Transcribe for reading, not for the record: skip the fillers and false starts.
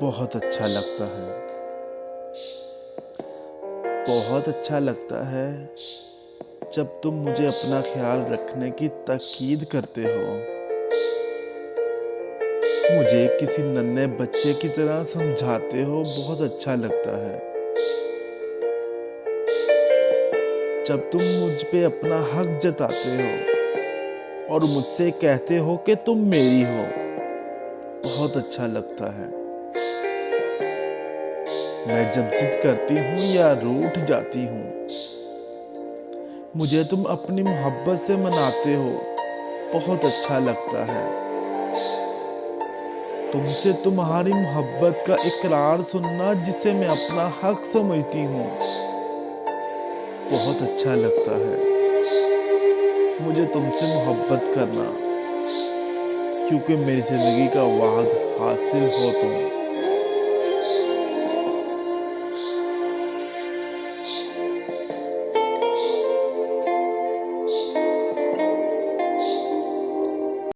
बहुत अच्छा लगता है। बहुत अच्छा लगता है जब तुम मुझे अपना ख्याल रखने की ताकीद करते हो। मुझे किसी नन्हे बच्चे की तरह समझाते हो। बहुत अच्छा लगता है जब तुम मुझ पे अपना हक जताते हो और मुझसे कहते हो कि तुम मेरी हो। बहुत अच्छा लगता है मैं जब जिद करती हूँ या रूठ जाती हूँ, मुझे तुम अपनी मोहब्बत से मनाते हो। बहुत अच्छा लगता है तुमसे तुम्हारी मोहब्बत का इकरार सुनना, जिसे मैं अपना हक समझती हूँ। बहुत अच्छा लगता है मुझे तुमसे मोहब्बत करना, क्योंकि मेरी जिंदगी का वाद हासिल हो तुम।